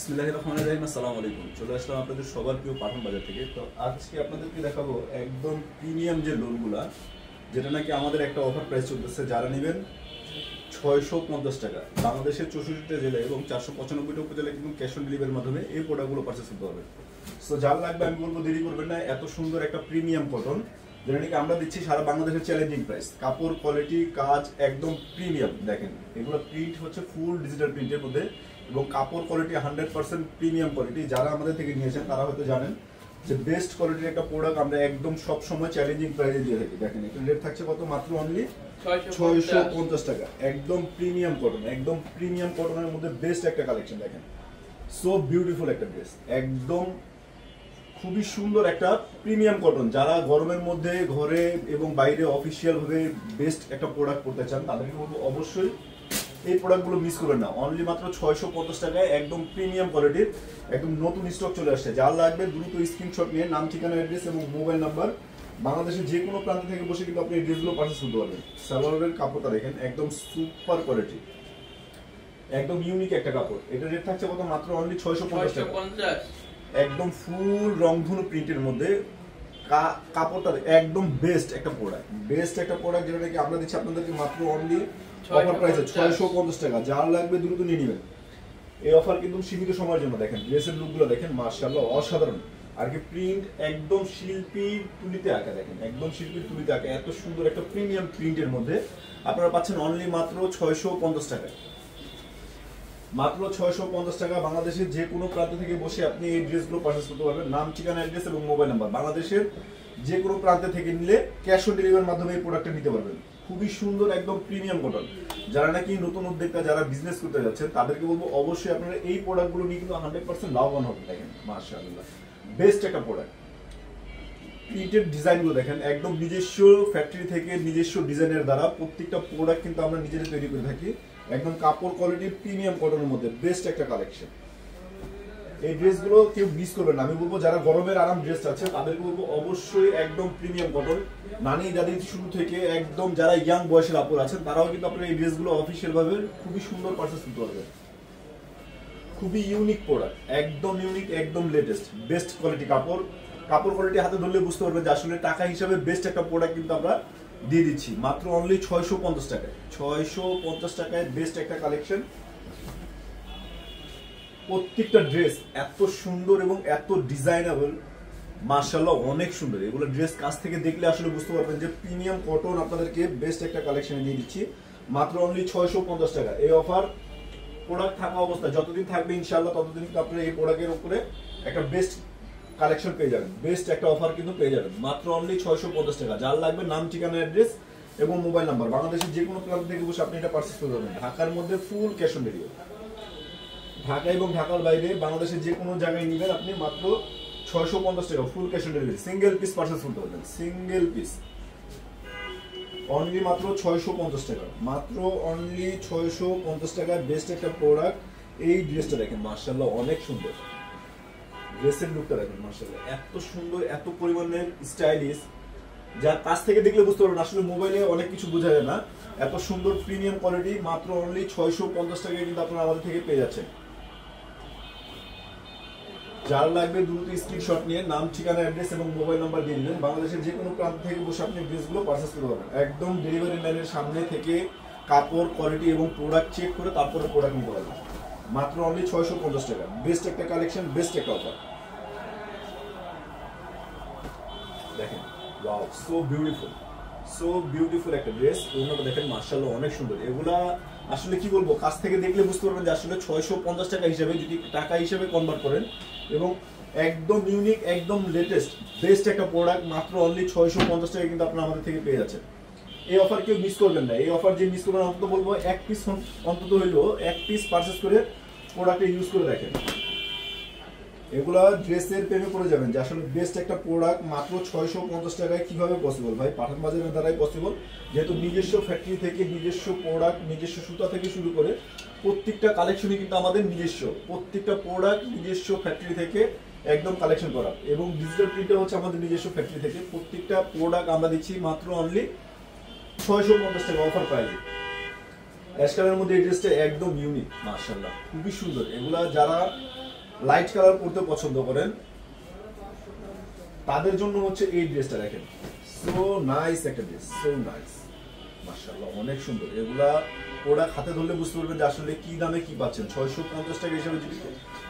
বিসমিল্লাহির রহমানির রহিম। আসসালামু আলাইকুম। চলে আসলাম আপনাদের সবার প্রিয় পাঠান বাজার থেকে। তো আজকে আপনাদেরকে দেখাবো একদম প্রিমিয়াম যে লোনগুলা, যেটা নাকি আমাদের একটা অফার প্রাইস চলতেছে। যারা নেবেন 650 টাকা, বাংলাদেশের 64টা জেলা এবং 495টা উপজেলায় কিন্তু ক্যাশ অন ডেলিভারির মাধ্যমে এই প্রোডাক্টগুলো পারচেস করতে হবে। সো যার লাগবে আমি বলবো দেরি করবেন না। এত সুন্দর একটা প্রিমিয়াম কটন, যেটা নাকি আমরা দিচ্ছি সারা বাংলাদেশের চ্যালেঞ্জিং প্রাইস। কাপড় কোয়ালিটি কাজ একদম প্রিমিয়াম। দেখেন এগুলো প্রিন্ট হচ্ছে ফুল ডিজিটাল প্রিন্টের মধ্যে এবং কাপড় কোয়ালিটি 100% প্রিমিয়াম কোয়ালিটি। যারা আমাদের থেকে নিয়েছেন তারা হয়তো জানেন যে বেস্ট কোয়ালিটির একটা প্রোডাক্ট আমরা একদম সব সময় চ্যালেঞ্জিং প্রাইসে দিয়ে থাকি। দেখেন এটা রেট থাকছে কত, মাত্র অনলি 650 টাকা। একদম প্রিমিয়াম কটন, একদম প্রিমিয়াম কটনের মধ্যে বেস্ট একটা কালেকশন। দেখেন সো বিউটিফুল একটা ড্রেস, একদম খুবই সুন্দর একটা প্রিমিয়াম কটন। যারা গরমের মধ্যে ঘরে এবং বাইরে অফিসিয়াল ভাবে বেস্ট একটা প্রোডাক্ট করতে চান তাদেরকে বলবো অবশ্যই এই প্রোডাক্টগুলো মিস করবেন না। অনলি মাত্র 650 টাকায় একদম প্রিমিয়াম কোয়ালিটির একদম নতুন স্টক চলে আসছে। যার লাগবে দ্রুত স্ক্রিনশট নিয়ে নাম, ঠিকানা, অ্যাড্রেস এবং মোবাইল নাম্বার, বাংলাদেশের যে কোনো প্রান্ত থেকে বসে কিন্তু আপনি এই ড্রেসগুলো পারচেজ করতে পারবেন। সালোয়ারের কাপড়টা দেখেন একদম সুপার কোয়ালিটি, একদম ইউনিক একটা কাপড়। এটা রেট থাকছে কত, মাত্র অনলি 650 টাকা। একদম ফুল রংধনু প্রিন্টের মধ্যে কাপড়টা একদম বেস্ট একটা প্রোডাক্ট, বেস্ট একটা প্রোডাক্ট, যেটা নাকি আমরা দিচ্ছি আপনাদেরকে মাত্র অনলি অফার প্রাইসে 650 টাকা। যার লাগবে দ্রুত নিয়ে নেবেন। এই অফার কিন্তু সীমিত সময়ের জন্য। দেখেন ড্রেসের লুকগুলো দেখেন, মাশাআল্লাহ অসাধারণ। আর কি প্রিন্ট একদম শিল্পীর তুলিতে আঁকা। দেখেন একদম শিল্পীর তুলিতে আঁকা এত সুন্দর একটা প্রিমিয়াম প্রিন্টের মধ্যে আপনারা পাচ্ছেন অনলি মাত্র 650 টাকায়। মাত্র 650 টাকা। বাংলাদেশের যে কোনো প্রান্ত থেকে বসে আপনি এই ড্রেসগুলো পারচেজ করতে পারবেন। নাম, ঠিকানা, অ্যাড্রেস এবং মোবাইল নাম্বার, বাংলাদেশের যে কোনো প্রান্ত থেকে নিলে ক্যাশ অন ডেলিভারির মাধ্যমে এই প্রোডাক্টটা নিতে পারবেন। খুবই সুন্দর একদম প্রিমিয়াম কটন। যারা নাকি নতুন উদ্যোক্তা, যারা বিজনেস করতে যাচ্ছেন তাদেরকে বলবো অবশ্যই আপনারা এই প্রোডাক্টগুলো নিয়ে কিন্তু 100% লাভবান হবে। দেখেন মাশাআল্লাহ বেস্ট একটা প্রোডাক্ট। প্রিন্টেড ডিজাইনগুলো দেখেন একদম নিজস্ব ফ্যাক্টরি থেকে নিজস্ব ডিজাইনের দ্বারা প্রত্যেকটা প্রোডাক্ট কিন্তু আমরা নিজেরা তৈরি করে থাকি। একদম কাপড় কোয়ালিটি প্রিমিয়াম কটনের মধ্যে বেস্ট একটা কালেকশন। এই ড্রেসগুলো কেউ মিস করবেন না। আমি বলবো যারা গরমের আরাম ড্রেস আছে তাদেরকে বলবো অবশ্যই একদম প্রিমিয়াম কটন। নানি দাদি শুরু থেকে একদম যারা ইয়াং বয়সের আপুর আছেন তারাও কিন্তু আপনারা এই ড্রেসগুলো অফিসিয়াল ভাবে খুবই সুন্দর পারচেজ করতে পারবেন। খুবই ইউনিক প্রোডাক্ট, একদম ইউনিক, একদম লেটেস্ট, বেস্ট কোয়ালিটি কাপড়। কাপড় কোয়ালিটি হাতে ধরলে বুঝতে পারবেন যে আসলে টাকা হিসাবে বেস্ট একটা প্রোডাক্ট কিন্তু আমরা দিয়ে দিচ্ছি মাত্র অনলি 650 টাকায়। 650 টাকায় বেস্ট একটা কালেকশন। প্রত্যেকটা ড্রেস এত সুন্দর এবং এত ডিজাইনেবল, মাশাআল্লাহ অনেক সুন্দর। এগুলো ড্রেস কাছ থেকে দেখলে আসলে বুঝতে পারবেন যে প্রিমিয়াম কটন আপনাদেরকে বেস্ট একটা কালেকশনে দিয়ে দিচ্ছি মাত্র অনলি 650 টাকা। এই অফার প্রোডাক্ট থাকা অবস্থায় যতদিন থাকবে ইনশাআল্লাহ ততদিন কিন্তু আপনারা এই প্রোডাক্টের উপরে একটা বেস্ট কালেকশন পেয়ে যাবেন, বেস্ট একটা অফার কিন্তু পেয়ে যাবেন মাত্র অনলি 650 টাকা। যার লাগবে নাম, ঠিকানা, অ্যাড্রেস এবং মোবাইল নাম্বার, বাংলাদেশের যে কোনো প্রান্ত থেকে বসে আপনি এটা পারচেজ করতে পারবেন। ঢাকার মধ্যে full cash on delivery, Dhaka এবং ঢাকার বাইরে বাংলাদেশের যে কোনো জায়গায় নেবেন আপনি মাত্র 650 টাকা full cash on delivery. Single piece purchase করতে পারবেন, সিঙ্গেল পিস অনলি মাত্র 650 টাকা। মাত্র অনলি 650 টাকা বেস্ট একটা প্রোডাক্ট। এই ড্রেসটা দেখেন মাশাআল্লাহ অনেক সুন্দর। ড্রেসের লুকটা দেখেন মাশাআল্লাহ এত সুন্দর, এত পরিমাণের স্টাইলিশ, যা কাছ থেকে দেখলে বুঝতে পারবেন। আসলে মোবাইলে অনেক কিছু বোঝা যায় না। এত সুন্দর প্রিমিয়াম কোয়ালিটি মাত্র অনলি 650 টাকায় কিন্তু আপনারা আমাদের থেকে পেয়ে যাচ্ছেন। যার লাগবে দ্রুত স্ক্রিনশট নিয়ে নাম, ঠিকানা, অ্যাড্রেস এবং মোবাইল নাম্বার দিয়ে দিবেন। বাংলাদেশের যে কোনো প্রান্ত থেকে বসে আপনি ড্রেসগুলো পারচেজ করতে পারবেন। একদম ডেলিভারি ম্যানের সামনে থেকে কাপড় কোয়ালিটি এবং প্রোডাক্ট চেক করে তারপরে প্রোডাক্ট নিতে পারবেন মাত্র অনলি 650 টাকা। বেস্ট একটা কালেকশন, বেস্ট একটা অফার। দেখেন wow so beautiful, so beautiful একটা ড্রেস। ওগুলো দেখেন মাশাআল্লাহ অনেক সুন্দর। এগুলা আসলে কি বলবো, কাছ থেকে দেখলে বুঝতে পারবেন যে আসলে 650 টাকা হিসাবে যদি টাকা হিসাবে কনভার্ট করেন এবং একদম ইউনিক, একদম লেটেস্ট, বেস্ট একটা প্রোডাক্ট মাত্র অনলি 650 টাকা কিন্তু আপনারা আমাদের থেকে পেয়ে যাচ্ছেন। এই অফার কেউ মিস করবেন না। এই অফার যে মিস করবেন অন্তত বলবো এক পিস অন্তত হইলেও এক পিস পারচেজ করে প্রোডাক্টে ইউজ করে দেখেন। এগুলা ড্রেসের প্রেমে পড়ে যাবেন যে আসলে বেস্ট একটা প্রোডাক্ট মাত্র 650 টাকায় কিভাবে পসিবল। ভাই পাঠান বাজারের দ্বারাই পসিবল, যেহেতু নিজস্ব ফ্যাক্টরি থেকে নিজস্ব প্রোডাক্ট, নিজস্ব সুতা থেকে শুরু করে প্রত্যেকটা কালেকশনই কিন্তু আমাদের নিজস্ব। প্রত্যেকটা প্রোডাক্ট নিজস্ব ফ্যাক্টরি থেকে একদম কালেকশন করা এবং ডিজিটাল প্রিন্টটা হচ্ছে আমাদের নিজস্ব ফ্যাক্টরি থেকে। প্রত্যেকটা প্রোডাক্ট আমরা দিচ্ছি মাত্র অনলি 650 টাকা অফার প্রাইসে। অ্যাশ কালারের মধ্যে এই ড্রেসটা একদম ইউনিক, মাশাআল্লাহ খুবই সুন্দর। এগুলা যারা লাইট কালার পরতে পছন্দ করেন তাদের জন্য হচ্ছে এই ড্রেসটা। দেখেন সো নাইস একটা ড্রেস, সো নাইস মাশাআল্লাহ, অনেক সুন্দর। এগুলা প্রোডাক্ট হাতে ধরলে বুঝতে পারবেন যে আসলে কি দামে কি পাচ্ছেন। 650 টাকা হিসাবে যদি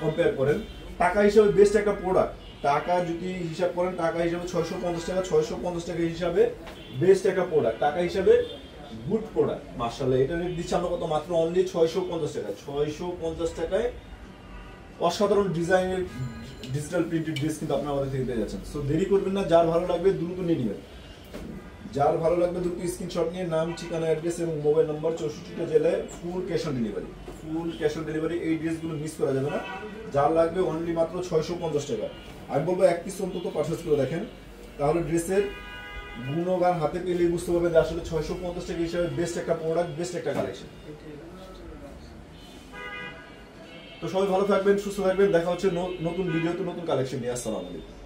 কম্পেয়ার করেন, টাকা হিসাবে বেস্ট একটা প্রোডাক্ট। টাকা যদি হিসাব করেন, টাকা হিসাবে 650 টাকা, 650 টাকা হিসাবে বেস্ট একটা প্রোডাক্ট, টাকা হিসাবে গুড প্রোডাক্ট মাশাআল্লাহ। এটা রেট দিচ্ছি আমরা কত, মাত্র অনলি 650 টাকা। 650 টাকায় অসাধারণ ডিজাইনের ডিজিটাল প্রিন্টেড ড্রেস কিন্তু আপনারা আমাদের থেকে পেয়ে যাচ্ছেন। সো দেরি করবেন না, যার ভালো লাগবে দ্রুত নিয়ে নেবেন। যার ভালো লাগবে দ্রুত স্ক্রিনশট নিয়ে নাম, ঠিকানা, অ্যাড্রেস এবং মোবাইল নাম্বার, 64টা জেলায় full cash on delivery. Full cash on delivery, এই ড্রেসগুলো মিস করা যাবে না। যার লাগবে অনলি মাত্র 650 টাকা। আমি বলবো এক পিস অন্তত পারচেস করে দেখেন, তাহলে ড্রেসের গুণগান হাতে পেলেই বুঝতে পারবেন যে আসলে 650 টাকা হিসাবে বেস্ট একটা প্রোডাক্ট, বেস্ট একটা কালেকশন। তো সবাই ভালো থাকবেন, সুস্থ থাকবেন, দেখা হচ্ছে নতুন ভিডিওতে নতুন কালেকশন নিয়ে। আসসালামু আলাইকুম।